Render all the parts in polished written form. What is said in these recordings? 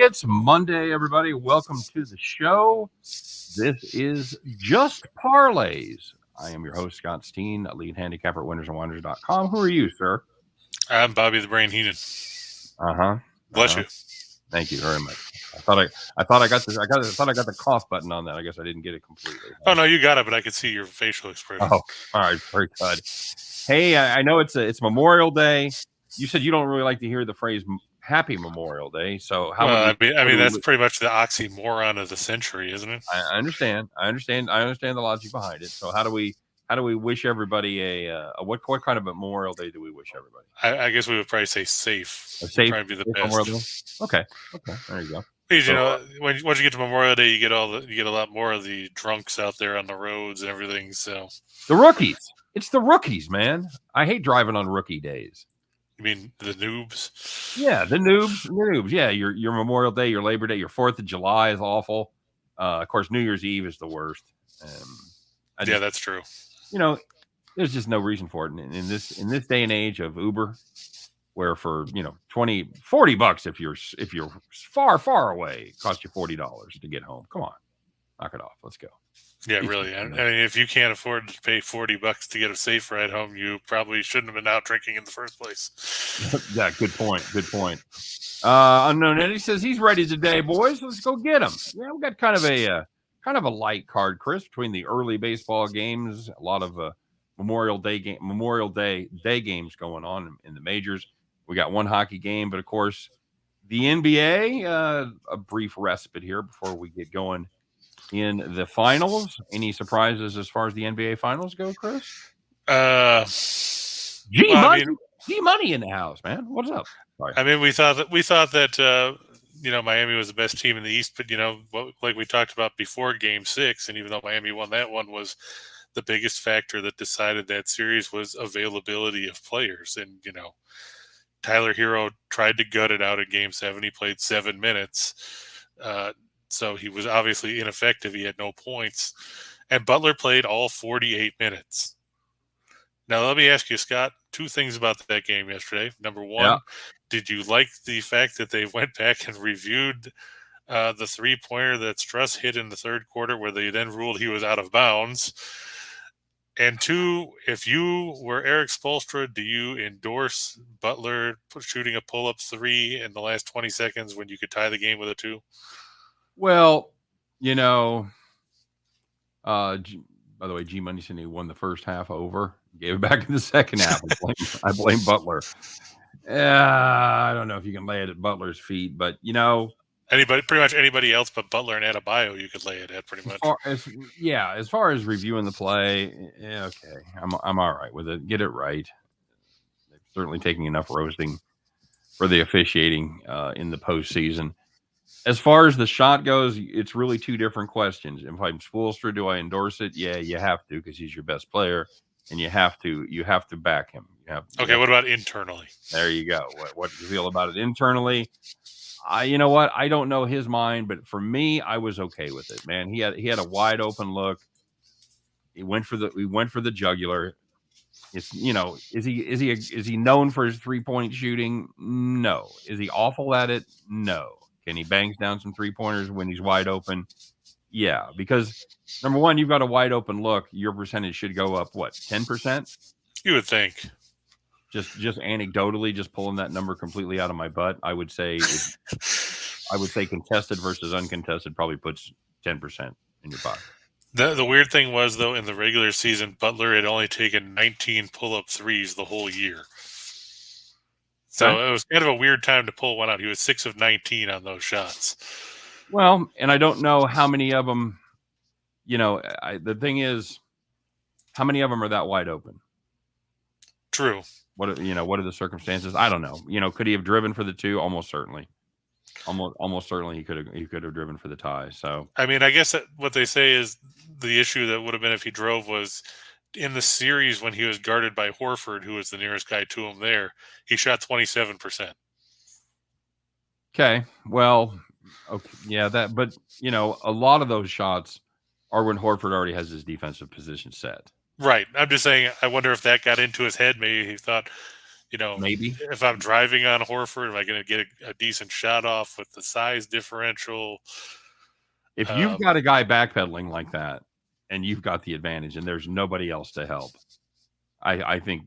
It's Monday, everybody. Welcome to the show. This is Just Parlays. I am your host, Scott Steehn, lead handicapper at WHINERS. Who are you, sir? I'm Bobby the Brain Heenan. Bless you. Thank you very much. I thought I got the cough button on that. I guess I didn't get it completely. Oh no, you got it, but I could see your facial expression. Oh, all right, very good. Hey, I know it's Memorial Day. You said you don't really like to hear the phrase "Happy Memorial Day," so I mean that's pretty much the oxymoron of the century, isn't it? I understand the logic behind it. So how do we wish everybody a what kind of Memorial Day do we wish everybody? I guess we would probably say safe. Would probably be the best. Memorial Day? Okay, there you go. Because once you get to Memorial Day, you get a lot more of the drunks out there on the roads and everything. So the rookies, it's the rookies, man. I hate driving on rookie days. You mean the noobs? Yeah, the noobs. Yeah, your Memorial Day, your Labor Day, your 4th of July is awful. Of course, New Year's Eve is the worst. Yeah, that's true. There's just no reason for it in this day and age of Uber, where for $20-$40 if you're far away, it costs you $40 to get home. Come on, knock it off. Let's go. Yeah, really. I mean, if you can't afford to pay $40 to get a safe ride home, you probably shouldn't have been out drinking in the first place. Yeah, good point. Unknown Eddie says he's ready today, boys. Let's go get him. Yeah, we got kind of a light card, Chris, between the early baseball games. A lot of Memorial Day games going on in the majors. We got one hockey game, but of course, the NBA. A brief respite here before we get going in the finals. Any surprises as far as the NBA finals go, Chris? G Money in the house, man. What's up? Sorry. I mean, we thought that Miami was the best team in the East, but like we talked about before Game 6, and even though Miami won that one, was the biggest factor that decided that series was availability of players. And Tyler Hero tried to gut it out in Game 7. He played 7 minutes. So he was obviously ineffective. He had no points. And Butler played all 48 minutes. Now, let me ask you, Scott, 2 things about that game yesterday. Number one, Did you like the fact that they went back and reviewed the 3-pointer that Struss hit in the third quarter, where they then ruled he was out of bounds? And 2, if you were Eric Spoelstra, do you endorse Butler shooting a pull-up 3 in the last 20 seconds when you could tie the game with a 2? Well, by the way, G Money said he won the first half over, gave it back in the second half. I blame Butler. I don't know if you can lay it at Butler's feet, but pretty much anybody else but Butler and Adebayo, you could lay it at pretty much. As far as reviewing the play, okay, I'm all right with it. Get it right. They're certainly taking enough roasting for the officiating in the postseason. As far as the shot goes, it's really 2 different questions. If I'm Spoelstra, do I endorse it? Yeah, you have to, because he's your best player, and you have to back him. What about internally? There you go. What do you feel about it internally? You know what? I don't know his mind, but for me, I was okay with it, man. He had a wide open look. He went for the jugular. It's is he known for his 3-point shooting? No. Is he awful at it? No. Can he bangs down some 3-pointers when he's wide open? Yeah, because number one, you've got a wide open look. Your percentage should go up 10%? You would think. Just anecdotally, just pulling that number completely out of my butt, I would say contested versus uncontested probably puts 10% in your pocket. The weird thing was, though, in the regular season, Butler had only taken 19 pull-up threes the whole year. So It was kind of a weird time to pull one out. He was 6 of 19 on those shots. Well, and I don't know how many of them, the thing is, how many of them are that wide open? True. What are the circumstances? I don't know. Could he have driven for the 2? Almost certainly. Almost certainly he could have driven for the tie. So I mean, I guess what they say is the issue that would have been if he drove was in the series when he was guarded by Horford, who was the nearest guy to him there, he shot 27%. Okay. Well, okay. Yeah, but a lot of those shots are when Horford already has his defensive position set. Right. I'm just saying, I wonder if that got into his head. Maybe he thought, maybe. If I'm driving on Horford, am I going to get a decent shot off with the size differential? If you've got a guy backpedaling like that and you've got the advantage and there's nobody else to help, I think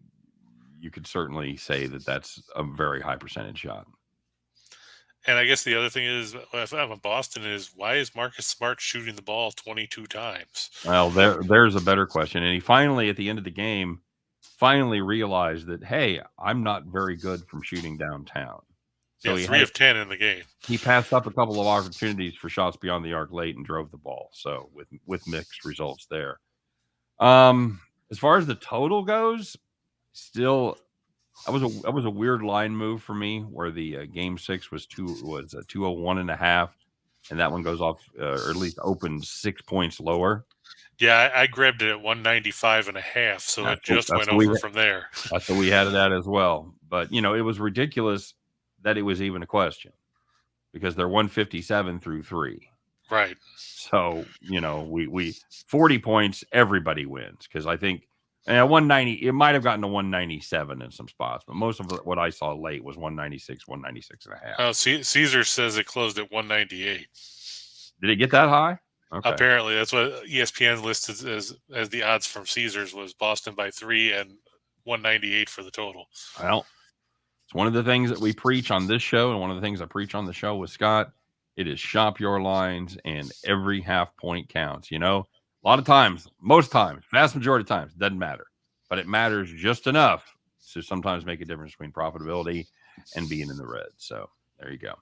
you could certainly say that that's a very high percentage shot. And I guess the other thing is, if I'm in Boston, is why is Marcus Smart shooting the ball 22 times? Well, there's a better question. And he finally, at the end of the game, realized that, hey, I'm not very good from shooting downtown. So he 3 of 10 in the game. He passed up a couple of opportunities for shots beyond the arc late and drove the ball. So with mixed results there. As far as the total goes, still that was a weird line move for me where the game 6 was 201.5, and that one goes off or at least opened 6 points lower. Yeah, I grabbed it at 195.5, so it just went over from there. That's what we had it at as well. But it was ridiculous that it was even a question because they're 157 through 3. Right. So we 40 points, everybody wins because I think. 190, it might have gotten to 197 in some spots, but most of what I saw late was 196, 196.5. Oh, Caesar says it closed at 198. Did it get that high? Okay. Apparently, that's what ESPN listed as the odds from Caesars was Boston by 3 and 198 for the total. Well, it's one of the things that we preach on this show, and one of the things I preach on the show with Scott. It is shop your lines, and every half point counts. A lot of times, most times, vast majority of times, it doesn't matter. But it matters just enough to sometimes make a difference between profitability and being in the red. So there you go.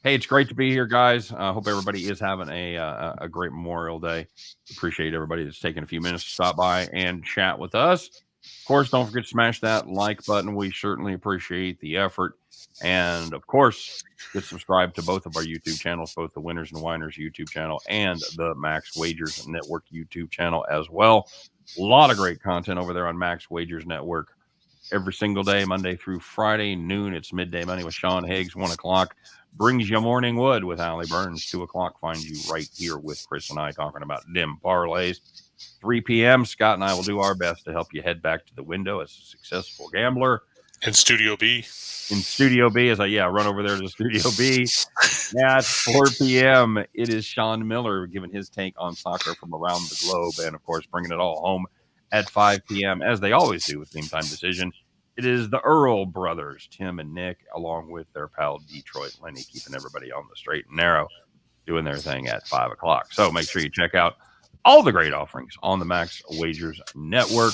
Hey, it's great to be here, guys. I hope everybody is having a great Memorial Day. Appreciate everybody that's taking a few minutes to stop by and chat with us. Of course, don't forget to smash that like button. We certainly appreciate the effort. And, of course, get subscribed to both of our YouTube channels, both the Winners and Whiners YouTube channel and the Max Wagers Network YouTube channel as well. A lot of great content over there on Max Wagers Network every single day, Monday through Friday, noon. It's Midday Money with Sean Higgs, 1 o'clock. Brings you Morning Wood with Allie Burns, 2 o'clock. Finds you right here with Chris and I talking about dim parlays. 3 p.m., Scott and I will do our best to help you head back to the window as a successful gambler. In Studio B. As I run over there to Studio B. At 4 p.m., it is Sean Miller giving his take on soccer from around the globe. And, of course, bringing it all home at 5 p.m., as they always do with Game Time Decision. It is the Earl brothers, Tim and Nick, along with their pal Detroit Lenny, keeping everybody on the straight and narrow, doing their thing at 5 o'clock. So make sure you check out all the great offerings on the Max Wagers Network.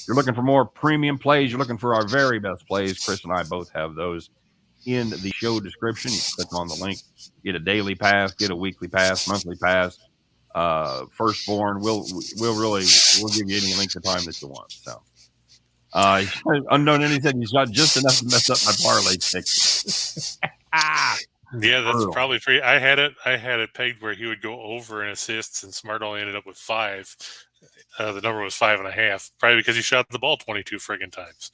You're looking for more premium plays. You're looking for our very best plays. Chris and I both have those in the show description. You click on the link, get a daily pass, get a weekly pass, monthly pass, firstborn. We'll give you any length of time that you want. So, unknown, and he said he's got just enough to mess up my parlay ticket. Yeah, that's probably pretty. I had it pegged where he would go over in assists, and Smart only ended up with 5. The number was 5.5, probably because he shot the ball 22 friggin' times.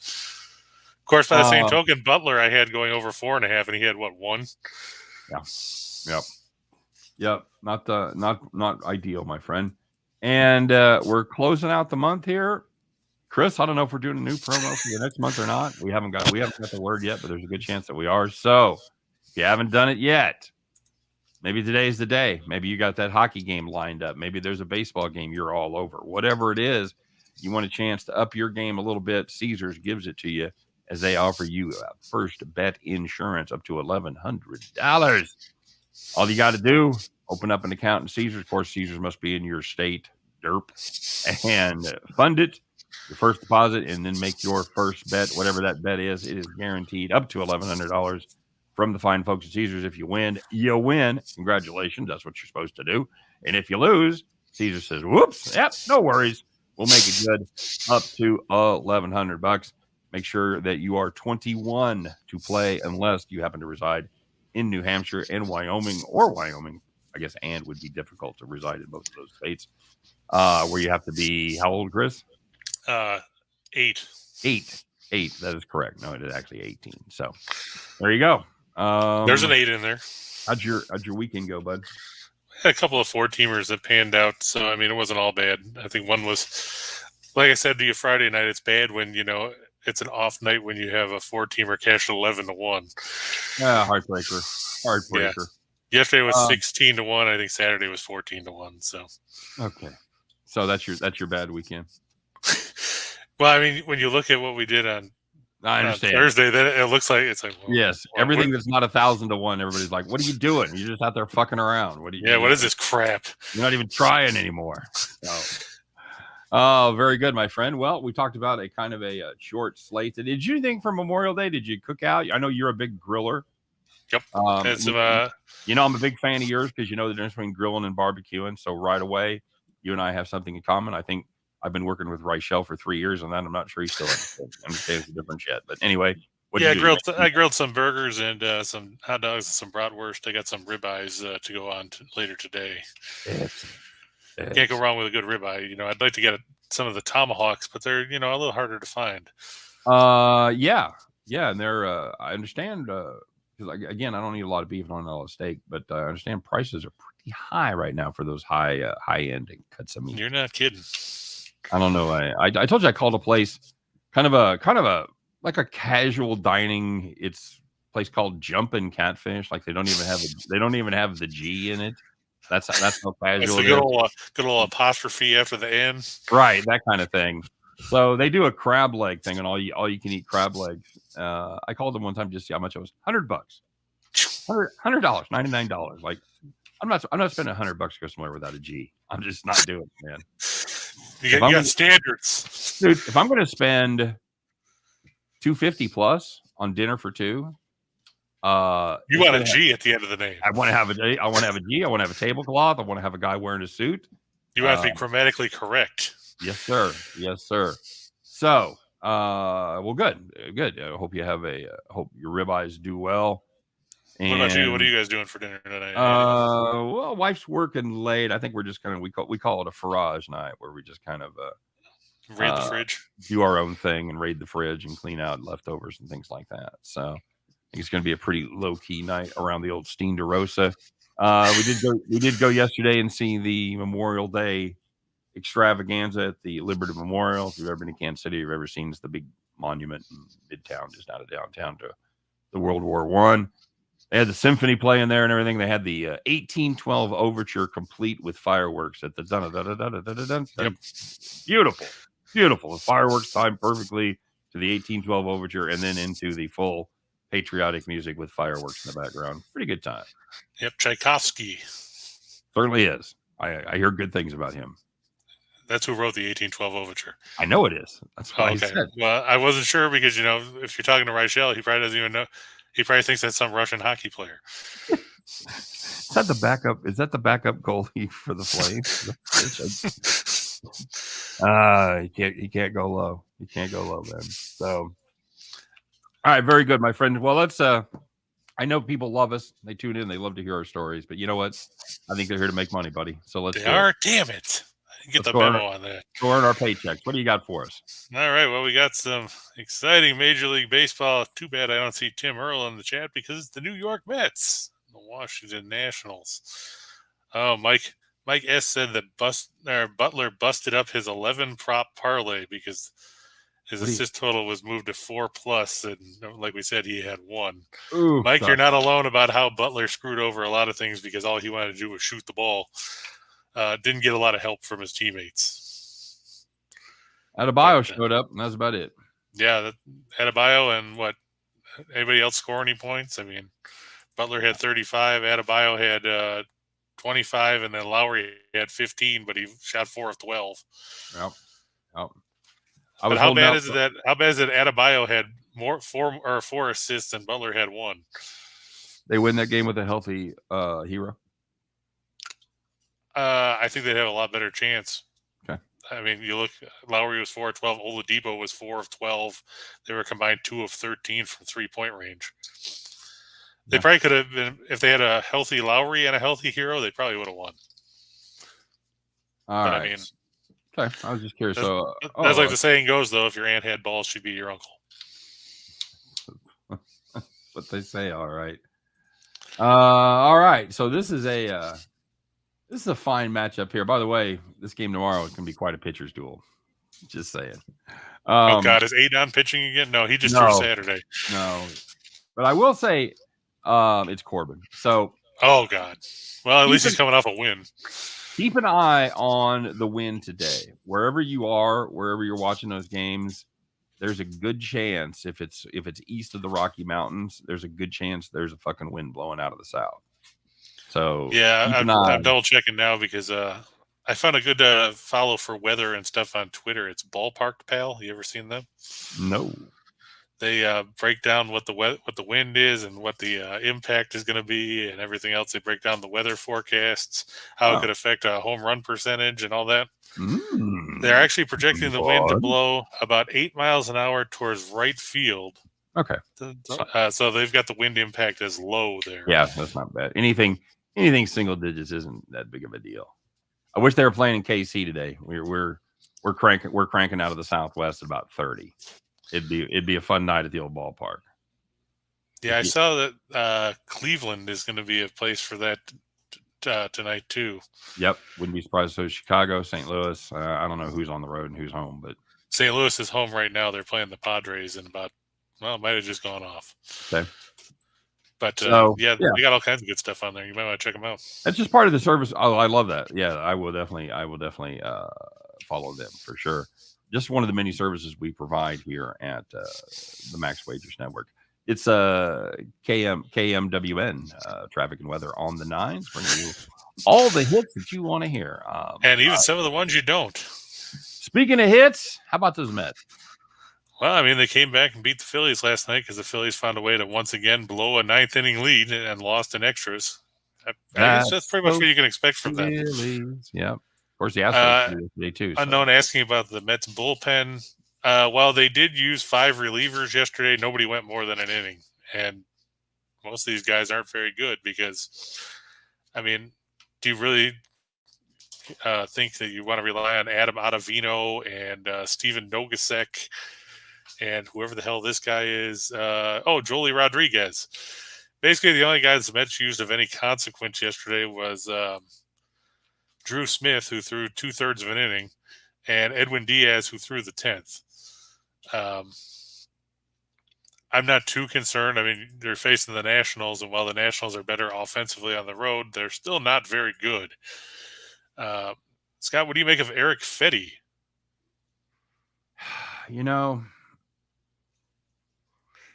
Of course, by the same token, Butler I had going over 4.5, and he had 1? Yeah. Yep. Not ideal, my friend. And we're closing out the month here. Chris, I don't know if we're doing a new promo for the next month or not. We haven't got the word yet, but there's a good chance that we are. So if you haven't done it yet, maybe today's the day. Maybe you got that hockey game lined up. Maybe there's a baseball game you're all over. Whatever it is, you want a chance to up your game a little bit. Caesars gives it to you as they offer you first bet insurance up to $1,100. All you got to do, open up an account in Caesars. Of course, Caesars must be in your state, derp, and fund it. Your first deposit, and then make your first bet, whatever that bet is. It is guaranteed up to $1,100 from the fine folks at Caesars. If you win, you win. Congratulations. That's what you're supposed to do. And if you lose, Caesar says, whoops, yep, no worries. We'll make it good up to $1,100. Make sure that you are 21 to play unless you happen to reside in New Hampshire and Wyoming, or Wyoming. I guess and would be difficult to reside in both of those states, where you have to be, how old, Chris? 8. 8. That is correct. No, it is actually 18. So there you go. There's an 8 in there. How'd your weekend go, bud? I had a couple of 4-teamers that panned out, so I mean it wasn't all bad. I think one was, like I said to you Friday night, it's bad when it's an off night when you have a 4-teamer cash 11-1. Yeah, heartbreaker. Yeah. Yesterday was 16-1. I think Saturday was 14-1. So okay, so that's your bad weekend. Well, I mean, when you look at what we did on Thursday, then it looks like it's like yes, everything that's not 1,000-1. Everybody's like, "What are you doing? You're just out there fucking around. What are you? Yeah, what is this crap? You're not even trying anymore." So. Oh, very good, my friend. Well, we talked about a kind of a short slate. Did you think for Memorial Day? Did you cook out? I know you're a big griller. Yep. I'm a big fan of yours because you know the difference between grilling and barbecuing. So right away, you and I have something in common. I think I've been working with Reichel for 3 years on that. I'm not sure he still understands the difference yet. But anyway, I grilled some burgers and some hot dogs and some bratwurst. I got some ribeyes to go on later today. Can't go wrong with a good ribeye. I'd like to get some of the tomahawks, but they're a little harder to find. Yeah, and they're I understand because again, I don't need a lot of beef, I don't need a lot of steak, but I understand prices are pretty high right now for those high end cuts of meat. You're not kidding. I don't know. I told you I called a place, kind of a like a casual dining. It's a place called Jumpin' Catfish. Like they don't even have the G in it. That's how casual. It's a good old apostrophe after the N. Right, that kind of thing. So they do a crab leg thing and all you can eat crab legs. I called them one time just to see how much it was. $100, $100, $99. Like I'm not spending $100 to go somewhere without a G. I'm just not doing it, man. You got standards, dude. If I'm going to spend $250 plus on dinner for two. You want a G at the end of the name. I want to have a G. I want to have a tablecloth. I want to have a guy wearing a suit. You have to be grammatically correct. Yes, sir. So, well, good. I hope hope your ribeyes do well. And, what about you? What are you guys doing for dinner tonight? Well, wife's working late. I think we're just we call it a farage night, where we just kind of raid the fridge, do our own thing, and raid the fridge and clean out leftovers and things like that. So. I think it's going to be a pretty low-key night around the old Steehn DeRosa. We did go yesterday and see the Memorial Day extravaganza at the Liberty Memorial. If you've ever been to Kansas City, you've ever seen the big monument in Midtown, just out of downtown, to the World War I. They had the symphony playing there and everything. They had the 1812 overture complete with fireworks at the dun-dun-dun-dun-dun-dun-dun. Yep. Beautiful. The fireworks timed perfectly to the 1812 overture and then into the full patriotic music with fireworks in the background. Pretty good time. Yep, Tchaikovsky. Certainly is. I hear good things about him. That's who wrote the 1812 overture. I know it is. That's what I said. Well, I wasn't sure because, if you're talking to Reichel, he probably doesn't even know. He probably thinks that's some Russian hockey player. Is that the backup goalie for the Flames? He can't go low. He can't go low, man. So, all right, very good, my friend. Well, let's. I know people love us. They tune in. They love to hear our stories. But you know what? I think they're here to make money, buddy. So let's. They are. Damn it! I didn't get the memo on that. Go earn our paychecks. What do you got for us? All right. Well, we got some exciting Major League Baseball. Too bad I don't see Tim Earl in the chat because it's the New York Mets, the Washington Nationals. Oh, Mike S said that Butler busted up his 11 prop parlay because his assist total was moved to 4+, and like we said, he had 1. Ooh, Mike, you're not alone about how Butler screwed over a lot of things because all he wanted to do was shoot the ball. Didn't get a lot of help from his teammates. Adebayo showed up, and that's about it. Yeah, Adebayo and what? Anybody else score any points? I mean, Butler had 35, Adebayo had 25, and then Lowry had 15, but he shot 4 of 12. Yep. But how bad is it that Adebayo had 4 assists and Butler had 1? They win that game with a healthy Hero. I think they'd have a lot better chance. Okay. I mean, you look. Lowry was 4 of 12. Oladipo was 4 of 12. They were combined 2 of 13 from 3-point range. They probably could have been, if they had a healthy Lowry and a healthy Hero, they probably would have won. All right. I mean, okay. I was just curious. That's like the saying goes, though: if your aunt had balls, she'd be your uncle. That's what they say. All right. All right. So this is a fine matchup here. By the way, this game tomorrow is going to be quite a pitcher's duel. Just saying. Oh God, is Adon pitching again? No, he just threw Saturday. No, but I will say, it's Corbin. So, oh God. Well, at least he's coming off a win. Keep an eye on the win today. Wherever you are, wherever you're watching those games, there's a good chance if it's east of the Rocky Mountains, there's a good chance there's a fucking wind blowing out of the south. So yeah, I'm double checking now because I found a good follow for weather and stuff on Twitter. It's Ballpark Pal. You ever seen them? No. They break down what the wind is and what the impact is going to be and everything else. They break down the weather forecasts, how it could affect a home run percentage and all that. They're actually projecting the wind to blow about 8 miles an hour towards right field. Okay. So they've got the wind impact as low there. Yeah, that's not bad. Anything single digits isn't that big of a deal. I wish they were playing in KC today. We're cranking out of the Southwest at about 30. It'd be a fun night at the old ballpark. Yeah, I saw that Cleveland is going to be a place for that tonight too. Yep, wouldn't be surprised. So Chicago, St. Louis. I don't know who's on the road and who's home, but St. Louis is home right now. They're playing the Padres in about it might have just gone off. Okay. But they got all kinds of good stuff on there. You might want to check them out. That's just part of the service. Oh, I love that. Yeah, I will definitely follow them for sure. Just one of the many services we provide here at the Max Wagers Network. It's KMWN, traffic and weather on the nines, bringing you all the hits that you want to hear. And even some of the ones you don't. Speaking of hits, how about those Mets? Well, I mean, they came back and beat the Phillies last night because the Phillies found a way to once again blow a ninth inning lead and lost in extras. I guess that's pretty much what you can expect from them. Yeah. Of course, the Astros today too. So. Unknown asking about the Mets bullpen. While they did use 5 relievers yesterday, nobody went more than an inning. And most of these guys aren't very good because, I mean, do you really think that you want to rely on Adam Ottavino and Steven Nogasek and whoever the hell this guy is? Jolie Rodriguez. Basically, the only guys the Mets used of any consequence yesterday was Drew Smith, who threw 2/3 of an inning, and Edwin Diaz, who threw the 10th. I'm not too concerned. I mean, they're facing the Nationals, and while the Nationals are better offensively on the road, they're still not very good. Scott, what do you make of Eric Fetty? You know,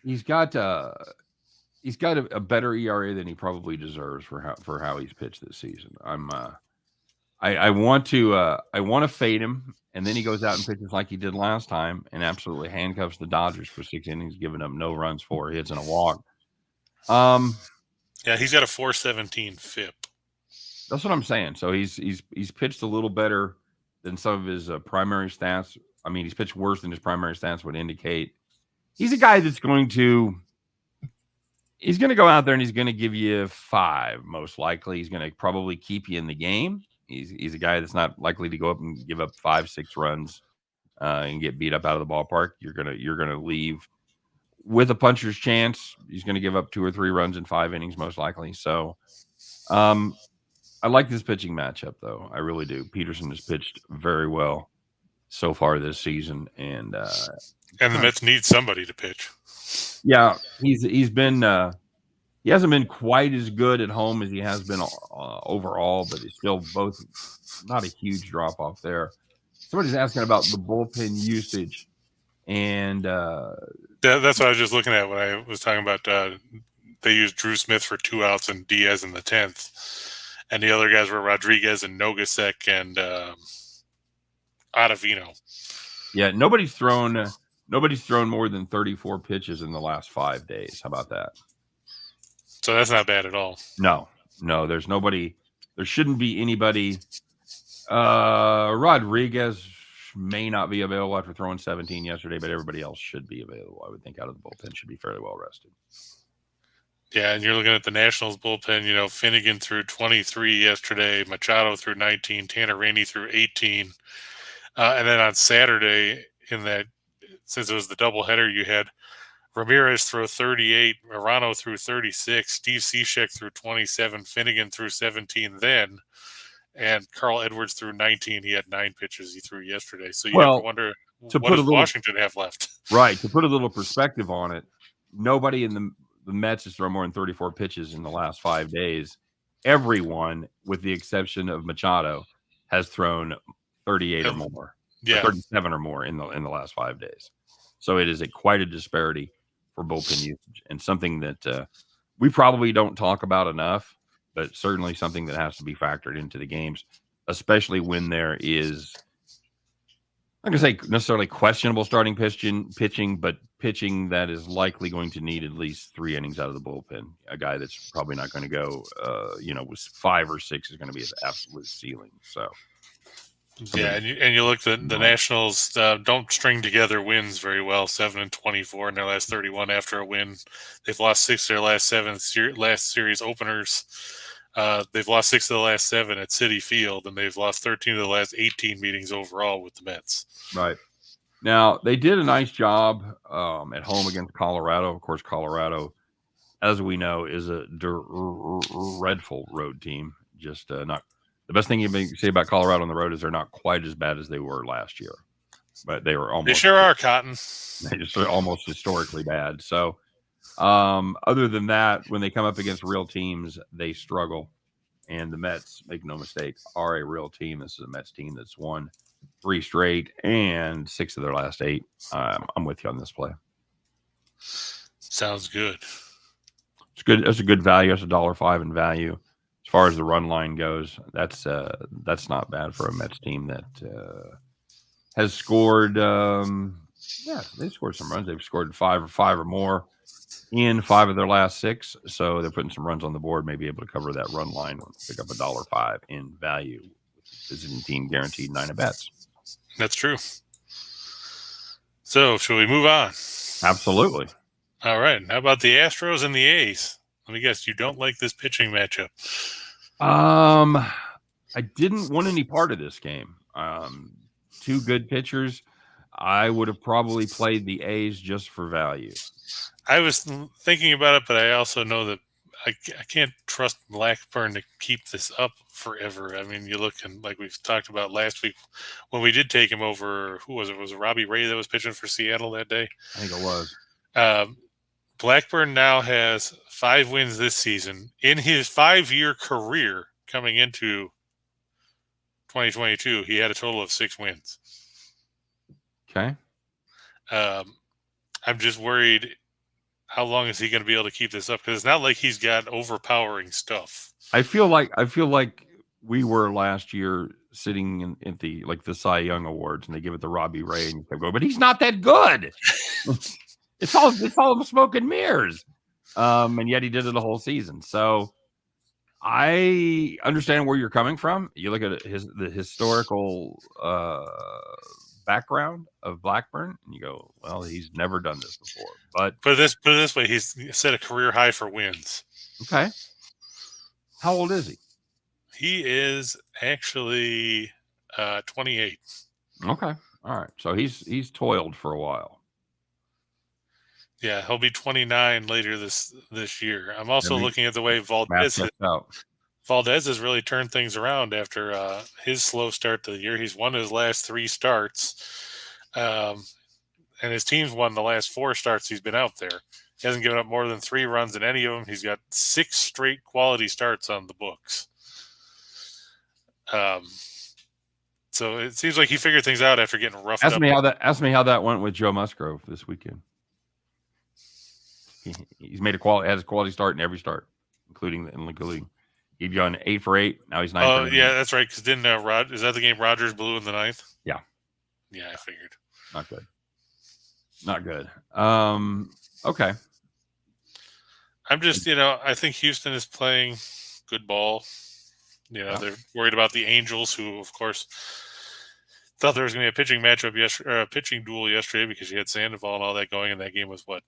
he's got a better ERA than he probably deserves for how he's pitched this season. I want to fade him, and then he goes out and pitches like he did last time and absolutely handcuffs the Dodgers for 6 innings, giving up no runs, 4 hits, and a walk. Yeah, he's got a 4.17 FIP. That's what I'm saying. So he's pitched a little better than some of his primary stats. I mean, he's pitched worse than his primary stats would indicate. He's a guy that's going to go out there and he's going to give you 5, most likely. He's going to probably keep you in the game. He's a guy that's not likely to go up and give up 5-6 runs and get beat up out of the ballpark. You're gonna leave with a puncher's chance. He's going to give up 2 or 3 runs in 5 innings, most likely. So, I like this pitching matchup, though. I really do. Peterson has pitched very well so far this season, and the Mets need somebody to pitch. Yeah, he's been. He hasn't been quite as good at home as he has been overall, but it's still both not a huge drop off there. Somebody's asking about the bullpen usage, and that's what I was just looking at when I was talking about. They used Drew Smith for 2 outs and Diaz in the 10th, and the other guys were Rodriguez and Nogasek and Ottavino. Yeah, nobody's thrown more than 34 pitches in the last 5 days. How about that? So that's not bad at all. No, there's nobody. There shouldn't be anybody. Rodriguez may not be available after throwing 17 yesterday, but everybody else should be available. I would think out of the bullpen should be fairly well rested. Yeah, and you're looking at the Nationals bullpen. You know, Finnegan threw 23 yesterday, Machado threw 19, Tanner Rainey threw 18. And then on Saturday, since it was the doubleheader, you had Ramirez threw 38, Morano threw 36, Steve Cishek threw 27, Finnegan threw 17 and Carl Edwards threw 19. He had 9 pitches he threw yesterday. So you have to wonder what does Washington have left? Right. To put a little perspective on it, nobody in the Mets has thrown more than 34 pitches in the last 5 days. Everyone, with the exception of Machado, has thrown 38 or more, or 37 or more in the last 5 days. So it is quite a disparity for bullpen usage, and something that we probably don't talk about enough, but certainly something that has to be factored into the games, especially when there is, I'm going to say necessarily questionable starting pitching, but pitching that is likely going to need at least 3 innings out of the bullpen. A guy that's probably not going to go, with 5 or 6 is going to be his absolute ceiling. So, yeah, and you look at the Nationals don't string together wins very well. 7-24 in their last 31 after a win. They've lost 6 of their last 7 last series openers. They've lost 6 of the last 7 at Citi Field, and they've lost 13 of the last 18 meetings overall with the Mets. Right. Now, they did a nice job at home against Colorado. Of course, Colorado, as we know, is a dreadful road team. Just not the best thing you can say about Colorado on the road is they're not quite as bad as they were last year. But they were almost. They sure are, Cotton. They just are almost historically bad. So, other than that, when they come up against real teams, they struggle. And the Mets, make no mistake, are a real team. This is a Mets team that's won 3 straight and 6 of their last 8. I'm with you on this play. Sounds good. It's good. That's a good value. That's $1.05 in value. As far as the run line goes, that's not bad for a Mets team that has scored. They scored some runs. They've scored 5 or more in 5 of their last 6. So they're putting some runs on the board, maybe able to cover that run line, pick up $1.05 in value. Visiting team guaranteed 9 at bats. That's true. So, shall we move on? Absolutely. All right. How about the Astros and the A's? Let me guess, you don't like this pitching matchup. I didn't want any part of this game. 2 good pitchers. I would have probably played the A's just for value. I was thinking about it, but I also know that I can't trust Blackburn to keep this up forever. I mean, you look, and like we've talked about last week when we did take him over, who was it? Was it Robbie Ray that was pitching for Seattle that day? I think it was. Blackburn now has 5 wins this season. In his 5-year career coming into 2022, he had a total of 6 wins. Okay. I'm just worried, how long is he going to be able to keep this up? Because it's not like he's got overpowering stuff. I feel like we were last year sitting in the Cy Young Awards, and they give it to Robbie Ray, and you kept going, but he's not that good. It's all smoke and mirrors. And yet he did it the whole season. So I understand where you're coming from. You look at the historical background of Blackburn, and you go, well, he's never done this before. But put it this way, he's set a career high for wins. Okay. How old is he? He is actually 28. Okay. All right. So he's toiled for a while. Yeah, he'll be 29 later this year. I'm also looking at the way Valdez has really turned things around after his slow start to the year. He's won his last 3 starts, and his team's won the last 4 starts he's been out there. He hasn't given up more than 3 runs in any of them. He's got 6 straight quality starts on the books. So it seems like he figured things out after getting roughed up. Ask me how that went with Joe Musgrove this weekend. He's made has a quality start in every start, including he'd gone 8 for 8. Now he's 9 for 8. Yeah, that's right. Because didn't is that the game Rogers blew in the 9th? Yeah. Yeah, I figured. Not good. Okay. I'm just, I think Houston is playing good ball. They're worried about the Angels, who, of course, thought there was going to be a pitching matchup a pitching duel yesterday because you had Sandoval and all that going, and that game was what,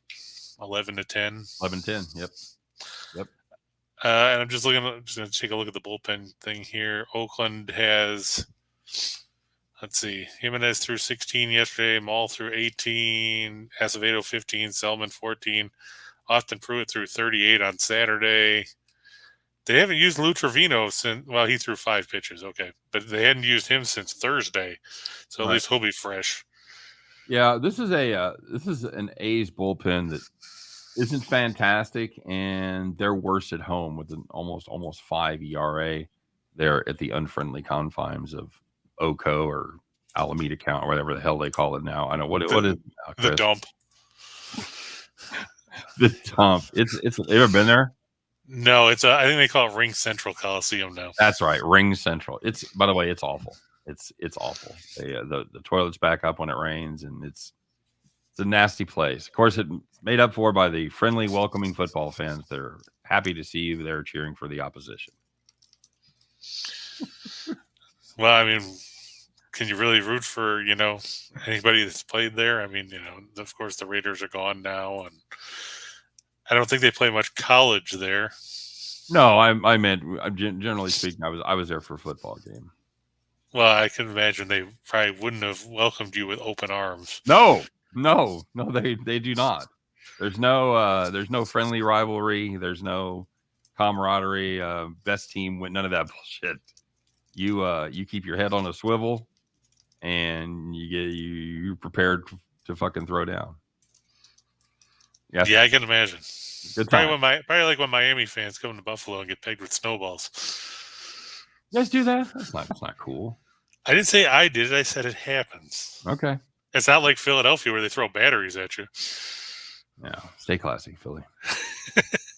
11-10. 11-10. Yep. And I'm just going to take a look at the bullpen thing here. Oakland has, let's see, Jimenez threw 16 yesterday, Maul threw 18, Acevedo 15, Selman 14, Austin Pruitt threw 38 on Saturday. They haven't used Lou Trevino since, well, he threw 5 pitches, okay. But they hadn't used him since Thursday, so at least he'll be fresh. Yeah, this is an A's bullpen that isn't fantastic, and they're worse at home with an almost 5 ERA. They're at the unfriendly confines of Oco or Alameda County, or whatever the hell they call it now. I don't what is it now, The Chris? dump. The dump. It's. You ever been there? No, I think they call it Ring Central Coliseum now. That's right, Ring Central. It's, by the way, it's awful. It's awful. The toilets back up when it rains, and it's a nasty place. Of course, it's made up for by the friendly, welcoming football fans. They're happy to see you. They're cheering for the opposition. Well, I mean, can you really root for anybody that's played there? I mean, of course the Raiders are gone now, and I don't think they play much college there. No, I meant, generally speaking, I was there for a football game. Well, I can imagine they probably wouldn't have welcomed you with open arms. No, they do not. There's no friendly rivalry. There's no camaraderie. Best team win. None of that bullshit. You keep your head on a swivel, and you're prepared to fucking throw down. Yes. Yeah, I can imagine. Good time. Probably like when Miami fans come to Buffalo and get pegged with snowballs. You guys do that? That's not cool. I didn't say I did it. I said it happens. Okay. It's not like Philadelphia where they throw batteries at you. Yeah, stay classy, Philly.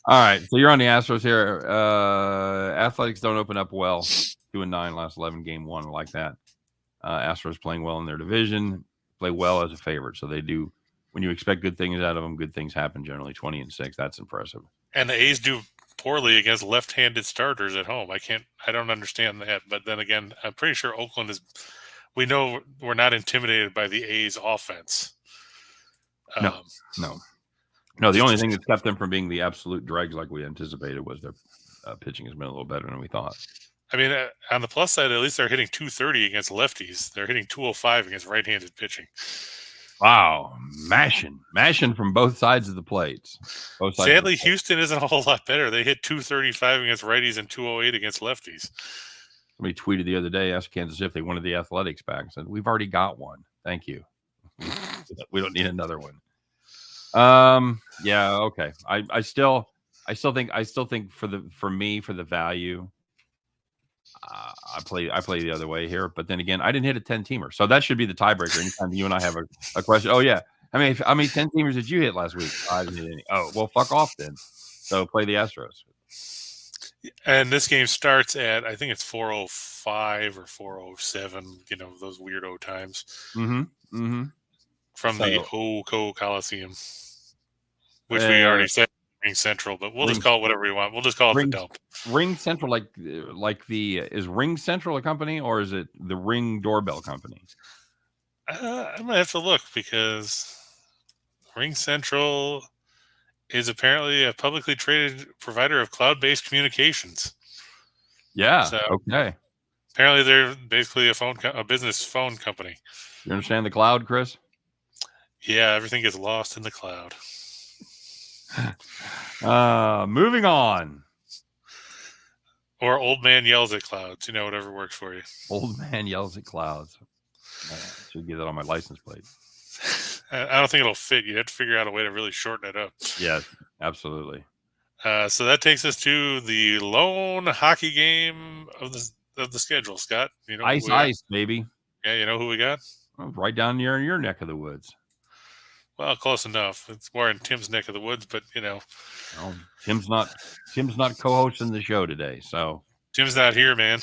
All right, so you're on the Astros here. Athletics don't open up well. 2-9 last 11, game 1, like that. Astros playing well in their division, play well as a favorite. So they do. When you expect good things out of them, good things happen generally. 20-6, that's impressive. And the A's do poorly against left-handed starters at home. I don't understand that. But then again, I'm pretty sure Oakland is. We know we're not intimidated by the A's offense. No. The only thing that's kept them from being the absolute dregs like we anticipated was their pitching has been a little better than we thought. I mean, on the plus side, at least they're hitting 230 against lefties. They're hitting 205 against right-handed pitching. Wow, mashing from both sides of the plates. Sadly, Houston isn't a whole lot better. They hit 235 against righties and 208 against lefties. Somebody tweeted the other day, asked Kansas if they wanted the Athletics back. I said, we've already got one. Thank you. We don't need another one. Yeah, okay. I still think for the value, I play the other way here. But then again, I didn't hit a 10-teamer, so that should be the tiebreaker. Anytime you and I have a question. Oh yeah, how many 10-teamers did you hit last week? I didn't hit any. Oh well, fuck off then. So play the Astros. And this game starts at, I think it's 4:05 or 4:07. Those weirdo times. Mm-hmm. From the Oco Coliseum, which we already said Ring Central, but we'll just call it whatever we want. We'll just call it the dump. Ring Central, is Ring Central a company, or is it the Ring Doorbell company? I'm gonna have to look, because Ring Central is apparently a publicly traded provider of cloud-based communications. Yeah. So, okay. Apparently, they're basically a business phone company. You understand the cloud, Chris? Yeah, everything gets lost in the cloud. Moving on. Or old man yells at clouds. Whatever works for you. Old man yells at clouds. I should get that on my license plate. I don't think it'll fit. You have to figure out a way to really shorten it up. Yes, absolutely. So that takes us to the lone hockey game of the schedule, Scott. Ice, baby. Yeah, you know who we got? Right down near your neck of the woods. Well, close enough. It's more in Tim's neck of the woods, but Well, Tim's not co-hosting the show today, so Tim's not here, man.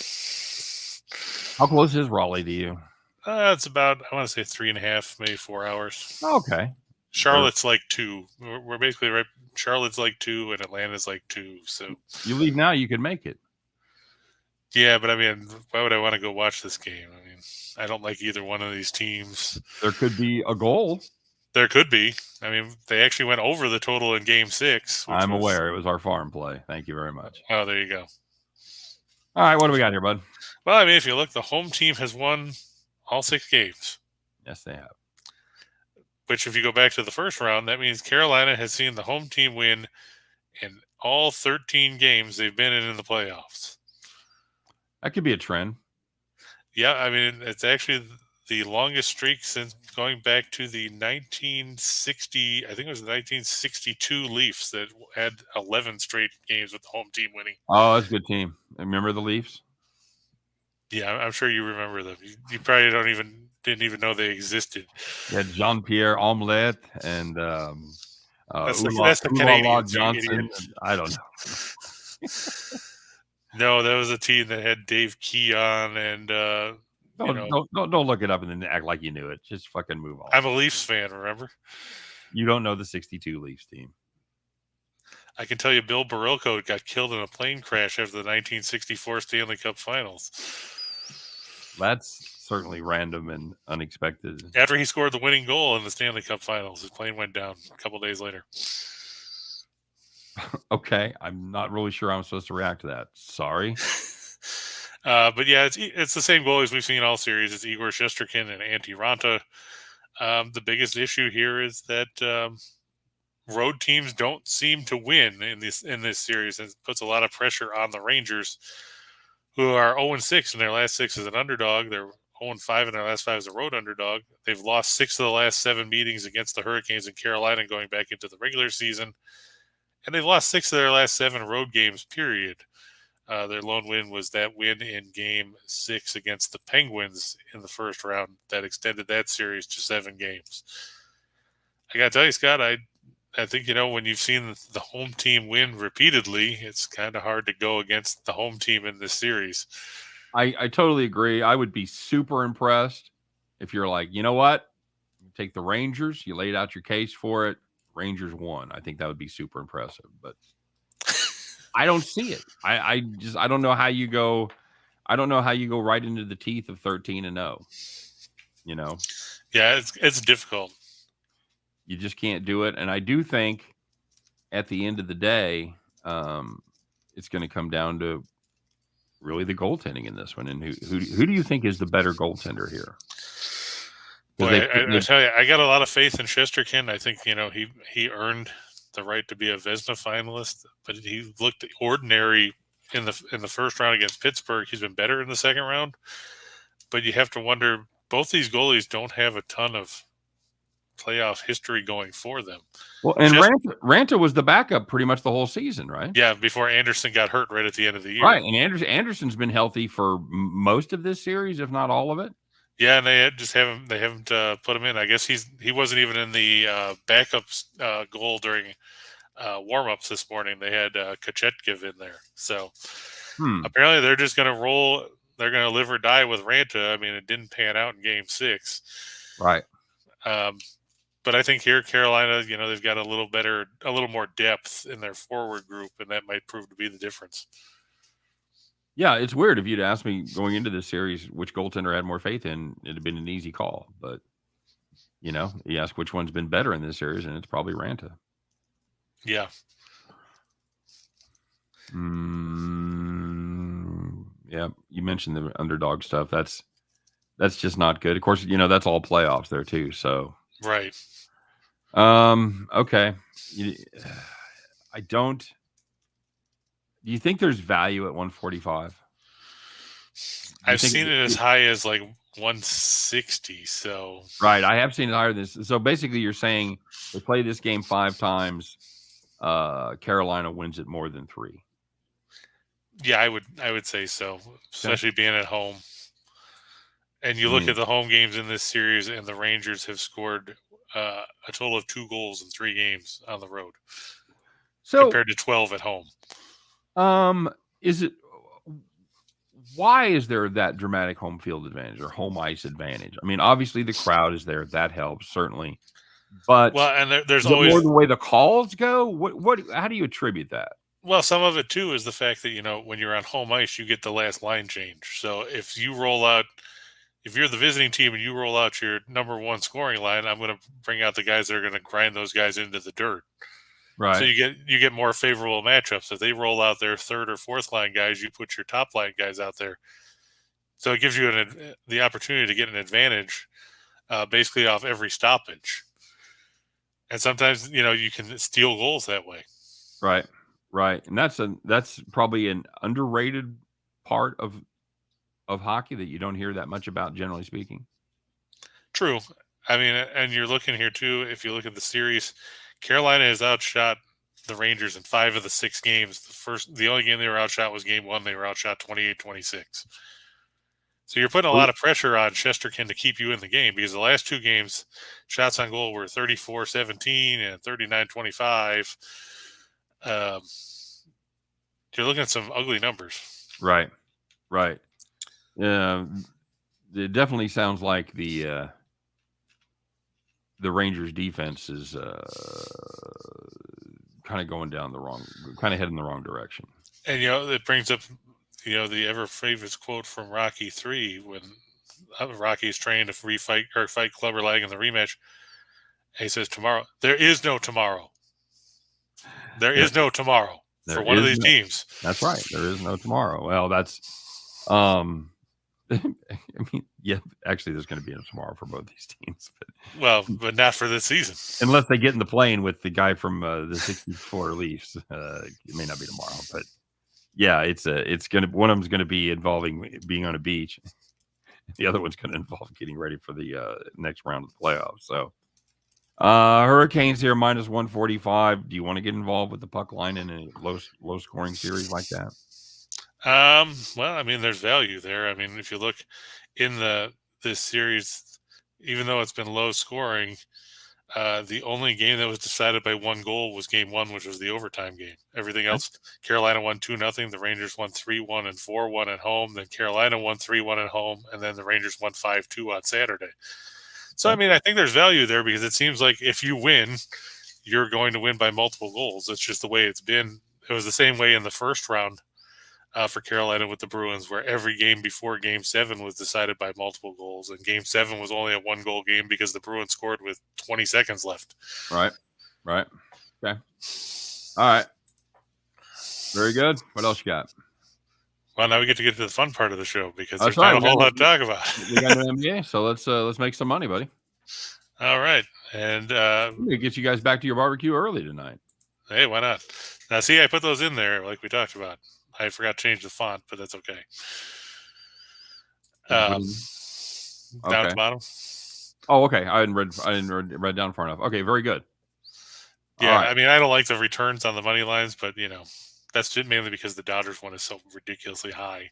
How close is Raleigh to you? It's about, I want to say 3.5, maybe 4 hours. Okay. Charlotte's like 2. We're basically right. Charlotte's like 2, and Atlanta's like 2. So you leave now, you could make it. Yeah, but I mean, why would I want to go watch this game? I mean, I don't like either one of these teams. There could be a goal. There could be. I mean, they actually went over the total in Game 6. I'm aware. It was our farm play. Thank you very much. Oh, there you go. All right, what do we got here, bud? Well, I mean, if you look, the home team has won all 6 games. Yes, they have. Which, if you go back to the first round, that means Carolina has seen the home team win in all 13 games they've been in the playoffs. That could be a trend. Yeah, I mean, it's actually the longest streak since going back to the 1960. I think it was the 1962 Leafs that had 11 straight games with the home team winning. Oh, that's a good team. Remember the Leafs? Yeah, I'm sure you remember them. You probably didn't even know they existed. Yeah, Jean-Pierre Omelette and That's the Ulala Canadians, you Johnson. idiot. I don't know. No, that was a team that had Dave Keon and Don't look it up and then act like you knew it. Just fucking move on. I'm a Leafs fan, remember? You don't know the 62 Leafs team. I can tell you Bill Barilko got killed in a plane crash after the 1964 Stanley Cup Finals. That's certainly random and unexpected. After he scored the winning goal in the Stanley Cup Finals, his plane went down a couple days later. Okay, I'm not really sure I'm supposed to react to that. Sorry. But yeah, it's the same goalies we've seen all series. It's Igor Shesterkin and Antti Ranta. The biggest issue here is that road teams don't seem to win in this series. It puts a lot of pressure on the Rangers, who are 0-6 in their last 6 as an underdog. They're 0-5 in their last 5 as a road underdog. They've lost 6 of the last 7 meetings against the Hurricanes in Carolina going back into the regular season. And they've lost 6 of their last 7 road games, period. Their lone win was that win in Game 6 against the Penguins in the first round that extended that series to 7 games. I got to tell you, Scott, I think, when you've seen the home team win repeatedly, it's kind of hard to go against the home team in this series. I totally agree. I would be super impressed if you're like, you know what? You take the Rangers, you laid out your case for it. Rangers won. I think that would be super impressive, but I don't see it. I don't know how you go. I don't know how you go right into the teeth of 13-0. Yeah, it's difficult. You just can't do it. And I do think at the end of the day, it's going to come down to really the goaltending in this one. And who do you think is the better goaltender here? Boy, I tell you, I got a lot of faith in Shesterkin. I think, he earned the right to be a Vezina finalist, but he looked ordinary in the first round against Pittsburgh. He's been better in the second round, but you have to wonder, both these goalies don't have a ton of playoff history going for them. Well, and Ranta was the backup pretty much the whole season, right? Yeah, before Anderson got hurt right at the end of the year. Right, and Anderson's been healthy for most of this series, if not all of it. Yeah, and they haven't put him in. I guess he wasn't even in the backups goal during warm-ups this morning. They had Kachetkiv in there. So apparently they're just going to roll. They're going to live or die with Ranta. I mean, it didn't pan out in Game 6. Right. But I think here, Carolina, they've got a little more depth in their forward group, and that might prove to be the difference. Yeah, it's weird. If you'd asked me going into this series which goaltender I had more faith in, it'd have been an easy call. But, you ask which one's been better in this series, and it's probably Ranta. Yeah. Yeah, you mentioned the underdog stuff. That's just not good. Of course, that's all playoffs there too. So right. Okay. I don't. Do you think there's value at 145? I've seen it as high as like 160. So right, I have seen it higher than this. So basically, you're saying they play this game 5 times. Carolina wins it more than 3. Yeah, I would say so, especially being at home. And you look at the home games in this series, and the Rangers have scored a total of 2 goals in 3 games on the road, compared to 12 at home. Why is there that dramatic home field advantage or home ice advantage? I mean, obviously the crowd is there. That helps, certainly. But and there's always more the way the calls go. How do you attribute that? Well, some of it too is the fact that, when you're on home ice, you get the last line change. So if you're the visiting team and you roll out your number 1 scoring line, I'm going to bring out the guys that are going to grind those guys into the dirt. Right. So you get more favorable matchups. If they roll out their 3rd or 4th line guys, you put your top line guys out there. So it gives you the opportunity to get an advantage, basically off every stoppage. And sometimes you can steal goals that way. Right. Right. And that's probably an underrated part of hockey that you don't hear that much about, generally speaking. True. I mean, and you're looking here too. If you look at the series, Carolina has outshot the Rangers in 5 of the 6 games. The only game they were outshot was game 1. They were outshot 28-26. So you're putting a lot of pressure on Shesterkin to keep you in the game, because the last 2 games, shots on goal were 34-17 and 39-25. You're looking at some ugly numbers. Right. Yeah, it definitely sounds like the Rangers defense is kind of heading the wrong direction. And it brings up the ever favorite quote from Rocky 3 when Rocky's trying to fight Clubber Lang in the rematch. And he says, "Tomorrow, there is no tomorrow. There is no tomorrow for one of these teams." That's right. There is no tomorrow. Well, that's I mean, yeah, actually, there's going to be a tomorrow for both these teams. But not for this season. Unless they get in the plane with the guy from the 64 Leafs. It may not be tomorrow, but yeah, it's going to, one of them's going to be involving being on a beach. The other one's going to involve getting ready for the next round of the playoffs. So Hurricanes here -145. Do you want to get involved with the puck line in a low scoring series like that? Well, I mean, there's value there. I mean, if you look in this series, even though it's been low scoring, the only game that was decided by 1 goal was game 1, which was the overtime game. Everything else, Carolina won 2-0. The Rangers won 3-1 and 4-1 at home. Then Carolina won 3-1 at home, and then the Rangers won 5-2 on Saturday. So, I mean, I think there's value there, because it seems like if you win, you're going to win by multiple goals. That's just the way it's been. It was the same way in the first round for Carolina with the Bruins, where every game before Game 7 was decided by multiple goals, and Game 7 was only a 1-goal game because the Bruins scored with 20 seconds left. Right. Okay. All right. Very good. What else you got? Well, now we get to the fun part of the show, because there's not a whole lot to talk about. We got an NBA, so let's make some money, buddy. All right, and we get you guys back to your barbecue early tonight. Hey, why not? Now, see, I put those in there like we talked about. I forgot to change the font, but that's okay. Down at the bottom. Oh, okay. I didn't read down far enough. Okay, very good. Yeah, right. I mean, I don't like the returns on the money lines, but that's just mainly because the Dodgers one is so ridiculously high.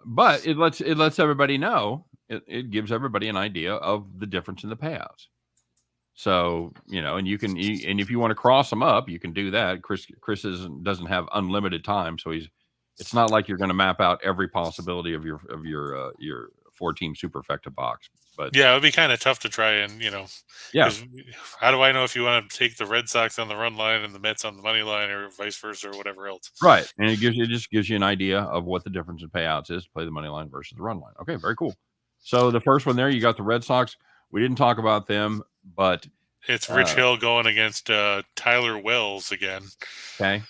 But it lets everybody know. It gives everybody an idea of the difference in the payouts. So, and you can, and if you want to cross them up, you can do that. Chris doesn't have unlimited time, so it's not like you're going to map out every possibility of your 4-team superfecta box. But yeah, it would be kind of tough to try and how do I know if you want to take the Red Sox on the run line and the Mets on the money line, or vice versa, or whatever else? Right, and it just gives you an idea of what the difference in payouts is to play the money line versus the run line. Okay, very cool. So the first one there, you got the Red Sox. We didn't talk about them, but it's Rich Hill going against Tyler Wells again. Okay.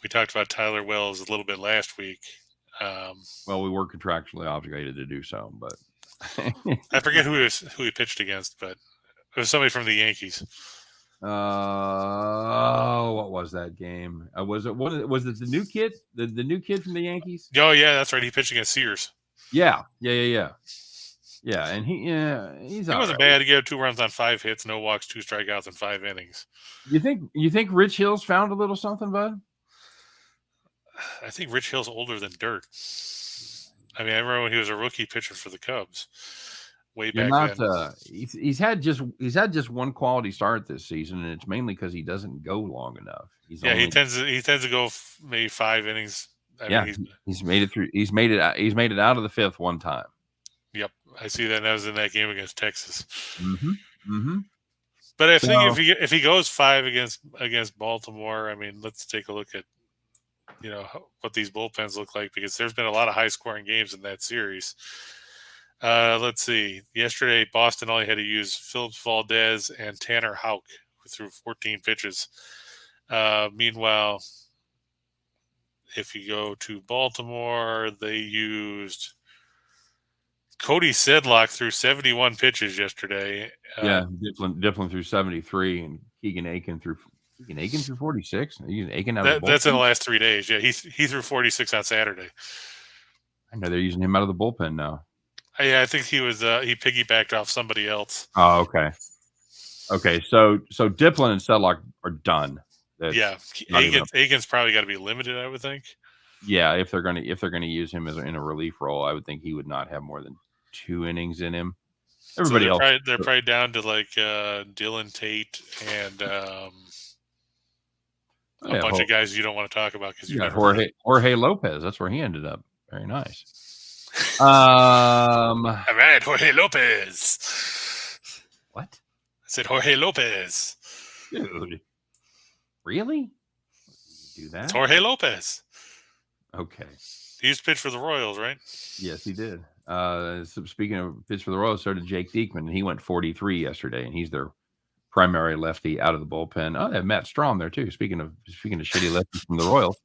We talked about Tyler Wells a little bit last week. Well, we were contractually obligated to do so, but I forget who he pitched against, but it was somebody from the Yankees. What was that game? Was it the new kid? The new kid from the Yankees? Oh yeah, that's right. He pitched against Sears. Yeah, and he wasn't bad. He gave 2 runs on 5 hits, no walks, 2 strikeouts in 5 innings. You think Rich Hill's found a little something, bud? I think Rich Hill's older than dirt. I mean, I remember when he was a rookie pitcher for the Cubs way back then. He's had just one quality start this season, and it's mainly because he doesn't go long enough. He tends to go maybe 5 innings. He's made it through. He's made it out of the 5th one time. Yep, I see that. That was in that game against Texas. Mm-hmm. But I think if he goes 5 against Baltimore, I mean, let's take a look at what these bullpens look like, because there's been a lot of high scoring games in that series. Let's see. Yesterday, Boston only had to use Phillips Valdez and Tanner Houck, who threw 14 pitches. Meanwhile, if you go to Baltimore, they used Cody Sedlock threw 71 pitches yesterday. Dipplin threw 73, and Keegan Aiken threw 46. Aiken out of the that's in the last 3 days. Yeah, he threw 46 on Saturday. I know they're using him out of the bullpen now. Yeah, I think he was. He piggybacked off somebody else. Oh, okay. Okay, so Dipplin and Sedlock are done. Yeah, Egan's probably got to be limited, I would think. Yeah, if they're gonna use him as in a relief role, I would think he would not have more than 2 innings in him. Everybody so else, they're probably down to like Dylan Tate and a bunch of guys you don't want to talk about because you never Jorge Lopez. That's where he ended up. Very nice. All right, Jorge Lopez. What? I said Jorge Lopez. Dude, really? Do that? It's Jorge Lopez. Okay. He used to pitch for the Royals, right? Yes, he did. So speaking of pitch for the Royals, so did Jake Diekman, and he went 43 yesterday, and he's their primary lefty out of the bullpen. Oh, they have Matt Strahm there too. Speaking of shitty lefties from the Royals,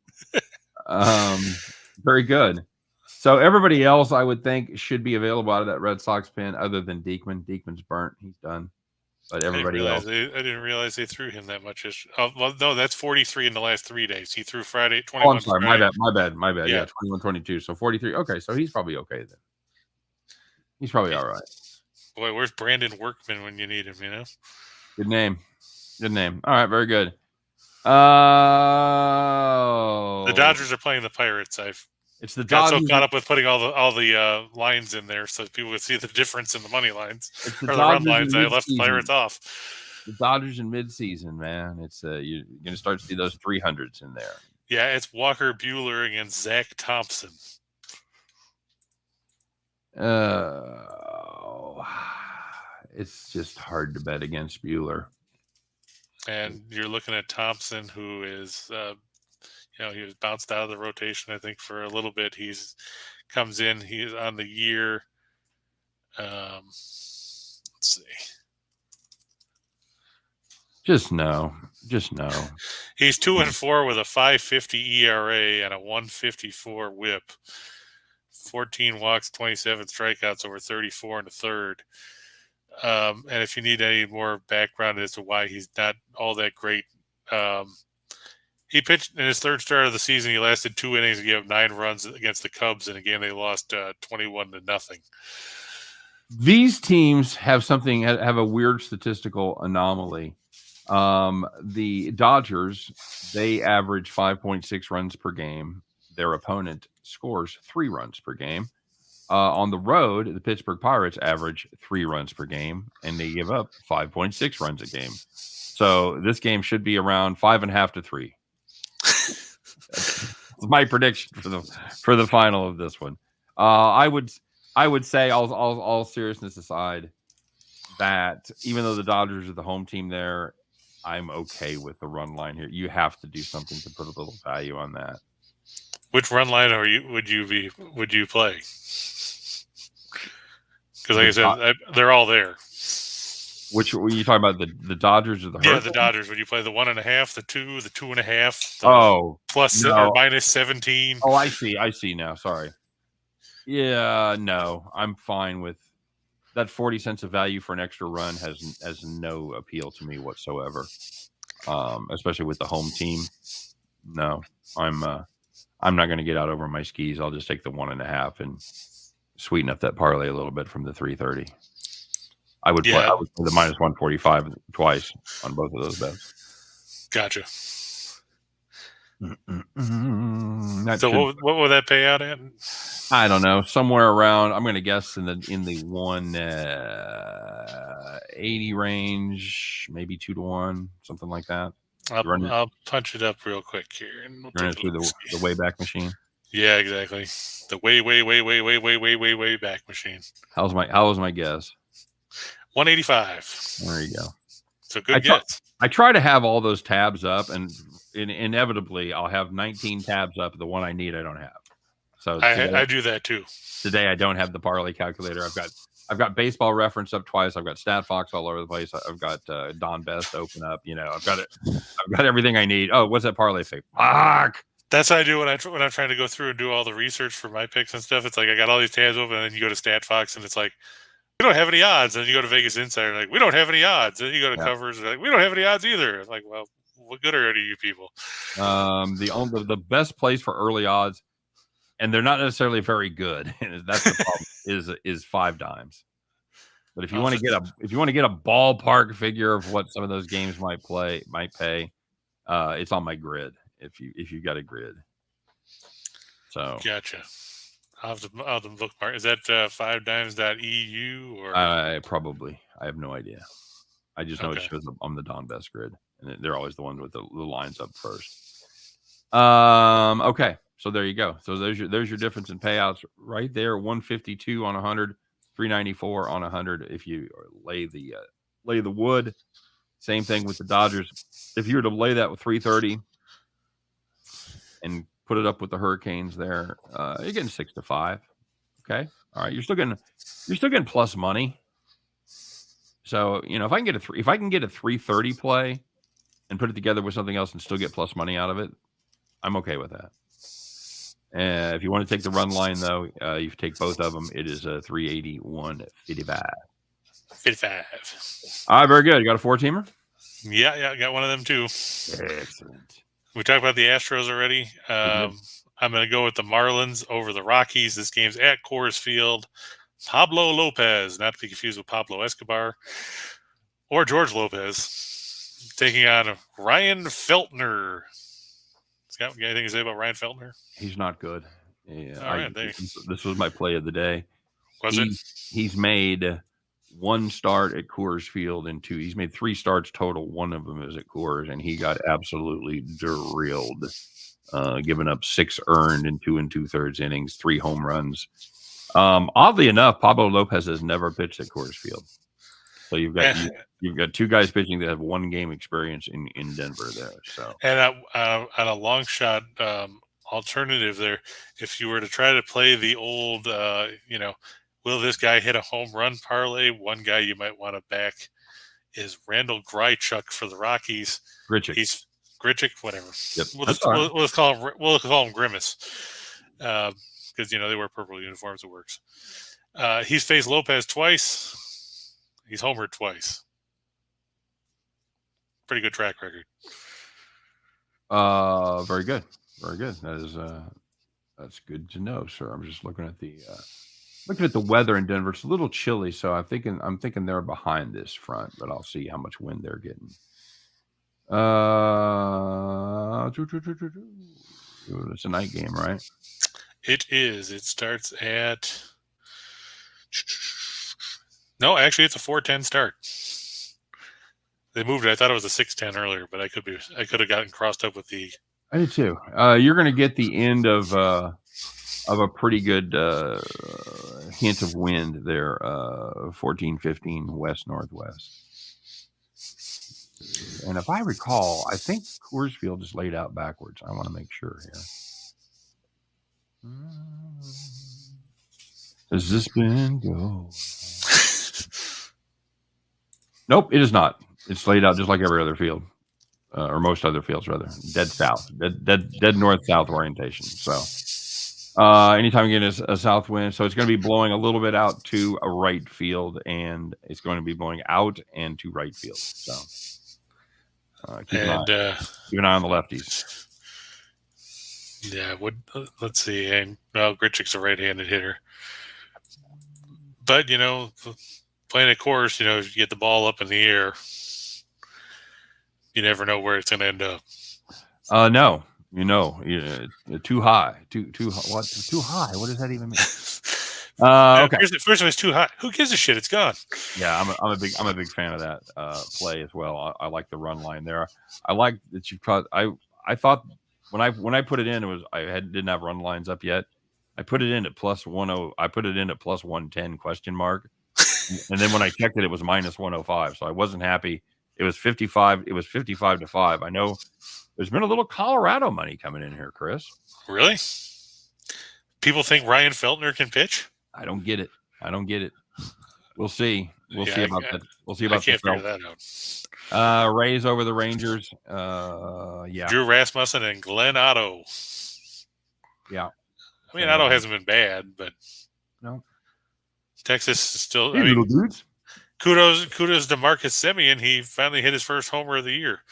very good. So everybody else, I would think, should be available out of that Red Sox pen, other than Diekman. Diekman's burnt; he's done. But everybody else, I didn't realize they threw him that much. Well, no, that's 43 in the last 3 days. He threw Friday, 21. Oh, I'm sorry, Friday. My bad. Yeah, 21, 22. So 43. Okay, so he's probably okay then. He's probably all right. Boy, where's Brandon Workman when you need him? You know. Good name. All right, very good. The Dodgers are playing the Pirates. It's the got Dodgers. So caught up with putting all the lines in there so people could see the difference in the money lines or the run lines. I left the Pirates off. The Dodgers in midseason, man. It's you're going to start to see those 300s in there. Yeah, it's Walker Buehler against Zach Thompson. It's just hard to bet against Buehler. And you're looking at Thompson, who is, he was bounced out of the rotation, I think, for a little bit. He's comes in. He's on the year. Let's see. Just no. He's 2-4 with a 5.50 ERA and a 1.54 WHIP. 14 walks, 27 strikeouts over 34 and a third. And if you need any more background as to why he's not all that great, he pitched in his third start of the season. He lasted 2 innings and gave up 9 runs against the Cubs, and again they lost 21-0. These teams have a weird statistical anomaly. The Dodgers, they average 5.6 runs per game. Their opponent scores 3 runs per game. On the road, the Pittsburgh Pirates average 3 runs per game, and they give up 5.6 runs a game. So this game should be around 5.5 to 3. That's my prediction for the final of this one. I would say, all seriousness aside, that even though the Dodgers are the home team there, I'm okay with the run line here. You have to do something to put a little value on that. Which run line would you play? Because like I said, they're all there. Which were you talking about? The Dodgers or the Hurricanes? Yeah, the Dodgers. Would you play the 1.5, the 2, the 2.5? Plus or minus 17. Oh, I see now. Sorry. Yeah, no, I'm fine with that. 40 cents of value for an extra run has no appeal to me whatsoever. Especially with the home team. No, I'm not going to get out over my skis. I'll just take the 1.5 and sweeten up that parlay a little bit from the 330. I would play the minus 145 twice on both of those bets. Gotcha. So what would that pay out at? I don't know. Somewhere around, I'm going to guess in the 180 range, maybe 2-1, something like that. I'll punch it up real quick here and run it through the Wayback Machine. Yeah, exactly. The way back machine. How was my guess? 185. There you go. So good guess. I try to have all those tabs up, and inevitably I'll have 19 tabs up. The one I need, I don't have. So I do that too. Today I don't have the parlay calculator. I've got Baseball Reference up twice. I've got StatFox all over the place. I've got Don Best open up. I've got everything I need. Oh, what's that parlay thing? Fuck. That's what I do when I'm trying to go through and do all the research for my picks and stuff. It's like I got all these tabs open, and then you go to StatFox, and it's like, we don't have any odds. And you go to Vegas Insider, like, we don't have any odds. And you go to Covers, like, we don't have any odds either. Like, well, what good are any of you people? The best place for early odds, and they're not necessarily very good. And that's the problem. Is 5 dimes. But if you want to get a ballpark figure of what some of those games might pay, it's on my grid. If you got a grid, so gotcha. I'll have to bookmark. Is that 5dimes.eu or? I have no idea. I just know it shows up on the Don Best grid, and they're always the ones with the lines up first. Okay, so there you go. So there's your difference in payouts right there. 152 on 100, 394 on 100. If you lay the wood, same thing with the Dodgers. If you were to lay that with 330 and put it up with the Hurricanes, there, you're getting 6-5. Okay, all right, you're still getting plus money. So if I can get a 330 play and put it together with something else and still get plus money out of it, I'm okay with that. If you want to take the run line, though, you take both of them. It is a 381.55. 55. All right, very good. You got a 4-teamer? Yeah, I got one of them too. Excellent. We talked about the Astros already. I'm going to go with the Marlins over the Rockies. This game's at Coors Field. Pablo Lopez, not to be confused with Pablo Escobar or George Lopez, taking on Ryan Feltner. Scott, you got anything to say about Ryan Feltner? He's not good. Yeah, All right, this was my play of the day. He's made one start at Coors Field and he's made 3 starts total. One of them is at Coors, and he got absolutely drilled, giving up 6 earned in 2 2/3 innings, 3 home runs. Oddly enough, Pablo Lopez has never pitched at Coors Field. So you've got 2 guys pitching that have 1 game experience in Denver there. So and on a long shot alternative there, if you were to try to play the old, will this guy hit a home run parlay? One guy you might want to back is Randall Grichuk for the Rockies. He's Grichuk, whatever. Yep. We'll call him Grimace. Because they wear purple uniforms, it works. He's faced Lopez twice. He's homered twice. Pretty good track record. Very good, very good. That's good to know, sir. I'm just looking at the weather in Denver. It's a little chilly, so I'm thinking they're behind this front, but I'll see how much wind they're getting. It's a night game, right? It is. It starts at... No, actually, it's a 4:10 start. They moved it. I thought it was a 6:10 earlier, but I could have gotten crossed up with the... I did too. You're going to get the end of a pretty good hint of wind there, 14-15 west-northwest. And if I recall, I think Coors Field is laid out backwards. I want to make sure here. Has this been go? Nope, it is not. It's laid out just like every other field, or most other fields, rather. Dead south, dead north-south orientation. So anytime you get a south wind, so it's going to be blowing a little bit out to a right field, and it's going to be blowing out and to right field. So keep an eye on the lefties. Yeah, let's see. And Grichuk's a right-handed hitter, but playing at Coors, if you get the ball up in the air, you never know where it's going to end up. No, too high. Too what? Too high. What does that even mean? Okay. First of all, it's too high. Who gives a shit? It's gone. Yeah, I'm a big fan of that play as well. I like the run line there. I like that you caught. I thought when I put it in, didn't have run lines up yet. I put it in at +10. I put it in at +110 question mark, and then when I checked it, it was -105. So I wasn't happy. It was 55. It was 55-5. I know there's been a little Colorado money coming in here, Chris. Really? People think Ryan Feltner can pitch? I don't get it. We'll see. We'll see about that. We'll see about I can't figure that out. Rays over the Rangers. Yeah. Drew Rasmussen and Glenn Otto. Yeah. I mean, Otto hasn't been bad, but no. Texas is still. Hey, little dudes. Kudos to Marcus Semien. He finally hit his first homer of the year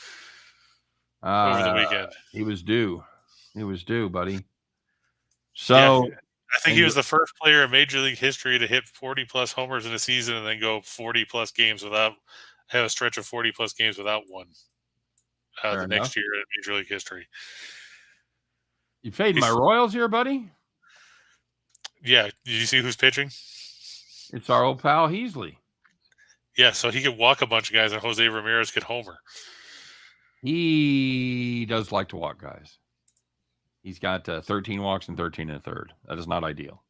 over the weekend. He was due, buddy. So I think he was the first player in Major League history to hit 40-plus homers in a season and then go 40-plus games without have a stretch of 40-plus games without one. The next year in Major League history. You fading my Royals here, buddy? Yeah. Did you see who's pitching? It's our old pal Heasley. Yeah, so he could walk a bunch of guys and Jose Ramirez could homer. He does like to walk guys. He's got 13 walks and 13 and a third. That is not ideal.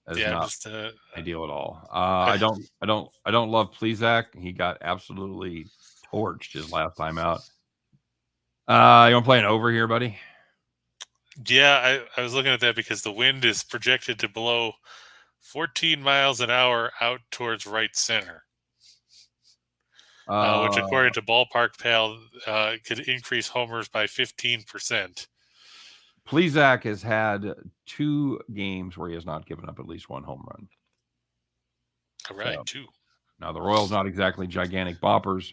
That is not ideal at all. I don't love Plesac. He got absolutely torched his last time out. You want to play an over here, buddy? Yeah, I was looking at that because the wind is projected to blow 14 miles an hour out towards right center, which, according to Ballpark Pal, could increase homers by 15%. Plesac has had 2 games where he has not given up at least 1 home run. All right, 2. Now the Royals not exactly gigantic boppers,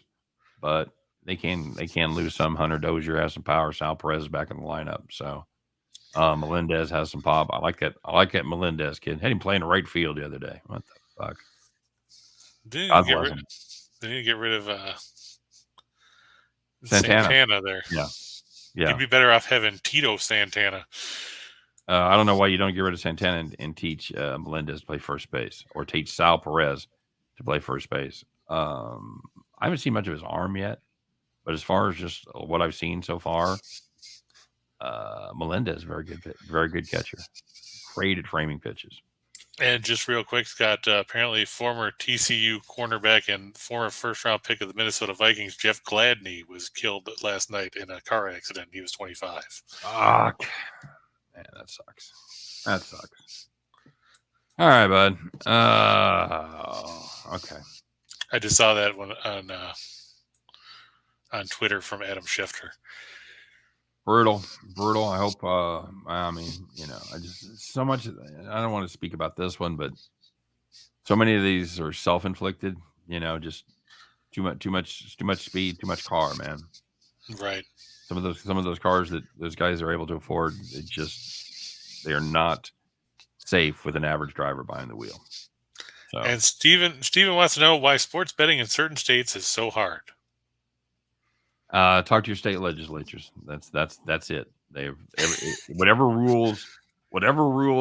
but they can lose some. Hunter Dozier has some power. Sal Perez is back in the lineup, so Melendez has some pop. I like that Melendez kid. Had him playing the right field the other day. What the fuck? Didn't get rid of Santana there. Yeah. He'd be better off having Tito Santana. I don't know why you don't get rid of Santana and teach Melendez to play first base, or teach Sal Perez to play first base. I haven't seen much of his arm yet, but as far as just what I've seen so far, Melendez very good catcher. Great at framing pitches. And just real quick, Scott, apparently former TCU cornerback and former first-round pick of the Minnesota Vikings, Jeff Gladney, was killed last night in a car accident. He was 25. Fuck. Man, that sucks. All right, bud. Okay. I just saw that one on Twitter from Adam Schefter. Brutal. I hope. I mean, I just so much. I don't want to speak about this one, but so many of these are self-inflicted. Just too much speed, too much car, man. Right. Some of those cars that those guys are able to afford, they are not safe with an average driver behind the wheel. So. And Steven wants to know why sports betting in certain states is so hard. Talk to your state legislatures. That's it. Whatever rules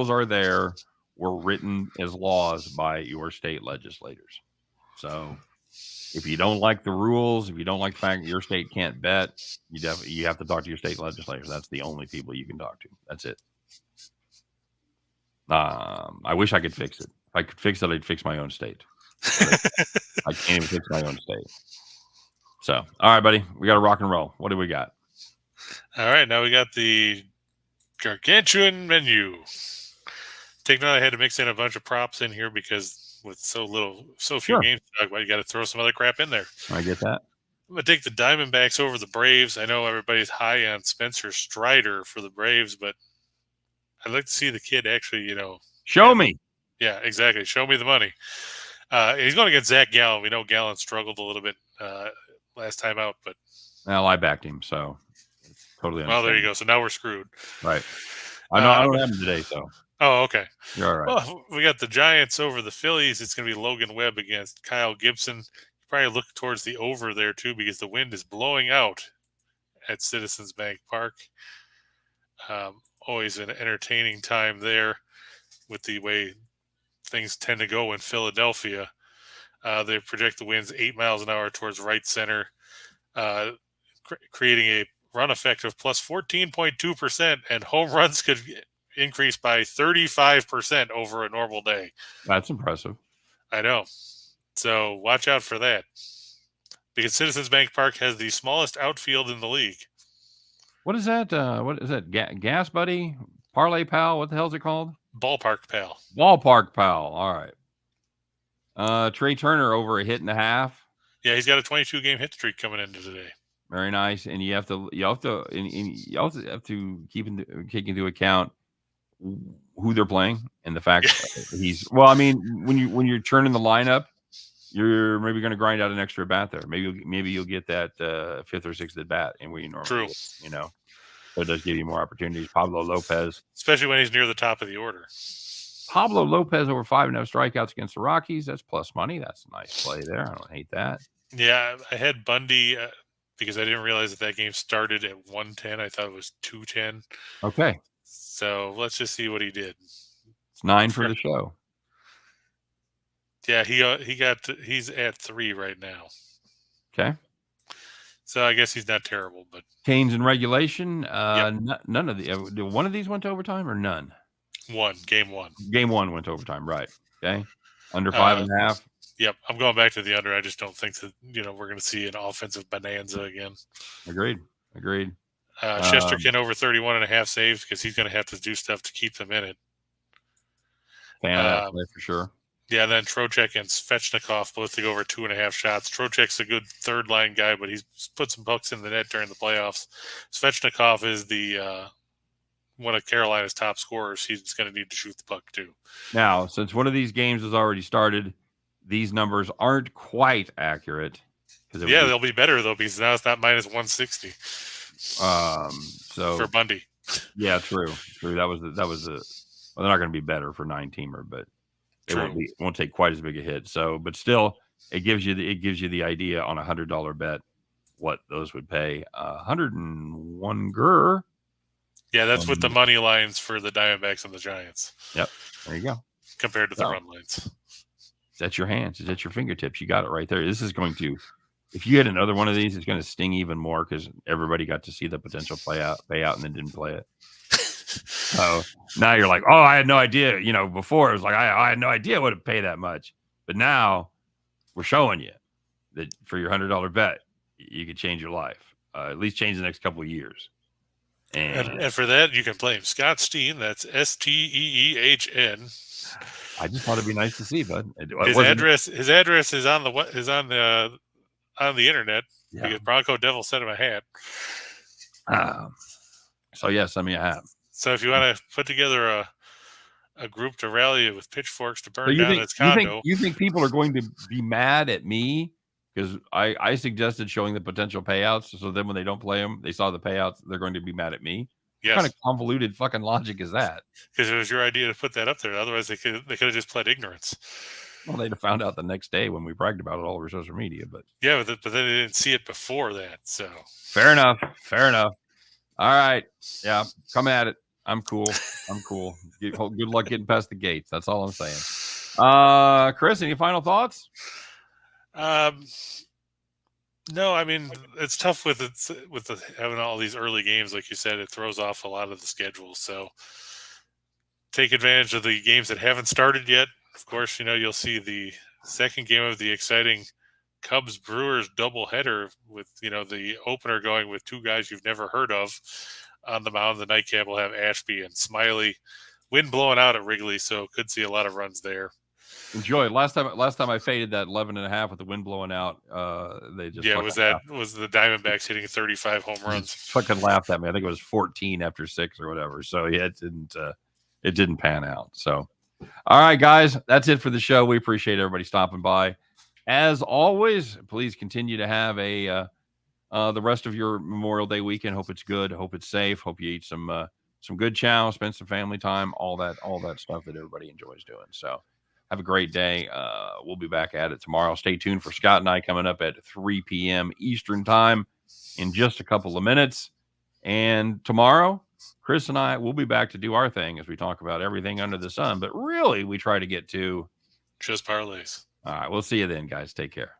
are there were written as laws by your state legislators. So if you don't like the rules, if you don't like the fact that your state can't bet, you have to talk to your state legislators. That's the only people you can talk to. That's it. I wish I could fix it. If I could fix it, I'd fix my own state. I can't even fix my own state. So, all right, buddy, we got to rock and roll. What do we got? All right, now we got the gargantuan menu. Take note, I had to mix in a bunch of props in here because with so few games to talk about, you got to throw some other crap in there. I get that. I'm going to take the Diamondbacks over the Braves. I know everybody's high on Spencer Strider for the Braves, but I'd like to see the kid actually, show me. Yeah, exactly. Show me the money. He's going against Zach Gallen. We know Gallen struggled a little bit last time out, but I backed him, so it's totally. Well, there you go. So now we're screwed. Right. I don't have him today, so. Oh, okay. You're all right. Well, we got the Giants over the Phillies. It's going to be Logan Webb against Kyle Gibson. You probably look towards the over there too because the wind is blowing out at Citizens Bank Park. Always an entertaining time there with the way things tend to go in Philadelphia. They project the winds 8 miles an hour towards right center, creating a run effect of plus 14.2%, and home runs could increase by 35% over a normal day. That's impressive. I know. So watch out for that. Because Citizens Bank Park has the smallest outfield in the league. What is that? What is that? Gas Buddy? Parlay Pal? What the hell is it called? Ballpark Pal. Ballpark Pal. All right. Trey Turner over a hit and a half. Yeah, he's got a 22-game hit streak coming into today. Very nice, and you also have to take into account who they're playing and the fact that when you're churning the lineup, you're maybe going to grind out an extra bat there. Maybe you'll get that 5th or 6th at bat, and we normally True. Get. So it does give you more opportunities. Pablo Lopez. Especially when he's near the top of the order. Pablo Lopez over 5.5 strikeouts against the Rockies. That's plus money. That's a nice play there. I don't hate that. Yeah, I had Bundy because I didn't realize that game started at 110. I thought it was 210. Okay. So let's just see what he did. It's 9 for the show. Yeah, he's at 3 right now. Okay. So I guess he's not terrible, but Canes in regulation. Yep. None of the one of these went to overtime or none? Game one. Game one went to overtime, right? Okay. Under 5.5. Yep, I'm going back to the under. I just don't think that we're going to see an offensive bonanza again. Agreed. Shesterkin over 31.5 saves because he's going to have to do stuff to keep them in it. Fan of that play for sure. Yeah, then Trocheck and Svechnikov both to go over 2.5 shots. Trocheck's a good third line guy, but he's put some pucks in the net during the playoffs. Svechnikov is the one of Carolina's top scorers. He's going to need to shoot the puck too. Now, since one of these games has already started, these numbers aren't quite accurate. They'll be better though because now it's not minus 160. So for Bundy. Yeah, true. That was well, they're not going to be better for 9-teamer, but it won't take quite as big a hit. So, but still, it gives you the idea on a $100 bet what those would pay. 101 grr. Yeah, that's with the money lines for the Diamondbacks and the Giants. Yep, there you go. Compared to the run lines. It's at your hands. It's at your fingertips. You got it right there. This is going to, if you had another one of these, it's going to sting even more because everybody got to see the potential payout and then didn't play it. So now you're like, oh, I had no idea. Before it was like, I had no idea what would pay that much. But now we're showing you that for your $100 bet, you could change your life, at least change the next couple of years. And for that, you can blame Scott Steehn. That's Steehn. I just thought it'd be nice to see, bud. His address is on the internet because Bronco Devil sent him a hat. So yeah, send me a hat. So if you want to put together a group to rally with pitchforks to burn down his condo, you think people are going to be mad at me because I suggested showing the potential payouts? So then when they don't play them, they saw the payouts. They're going to be mad at me. Yes. What kind of convoluted fucking logic is that? Because it was your idea to put that up there. Otherwise, they could have just pled ignorance. Well, they'd have found out the next day when we bragged about it all over social media. But yeah, but then they didn't see it before that. So fair enough. All right, yeah, come at it. I'm cool. Good luck getting past the gates. That's all I'm saying. Chris, any final thoughts? No, I mean it's tough with having all these early games, like you said. It throws off a lot of the schedule. So take advantage of the games that haven't started yet. Of course, you'll see the second game of the exciting Cubs Brewers doubleheader with the opener going with two guys you've never heard of on the mound. The nightcap will have Ashby and Smiley. Wind blowing out at Wrigley, so could see a lot of runs there. Enjoy. Last time I faded that 11.5 with the wind blowing out. They just was the Diamondbacks hitting 35 home runs. Fucking laughed at me. I think it was 14 after 6 or whatever. So yeah, it didn't pan out. So all right, guys, that's it for the show. We appreciate everybody stopping by. As always, please continue to have the rest of your Memorial Day weekend. Hope it's good. Hope it's safe. Hope you eat some good chow, spend some family time, all that stuff that everybody enjoys doing. So have a great day. We'll be back at it tomorrow. Stay tuned for Scott and I coming up at 3 p.m. Eastern time in just a couple of minutes. And tomorrow, Chris and I will be back to do our thing as we talk about everything under the sun. But really, we try to get to just parlays. All right. We'll see you then, guys. Take care.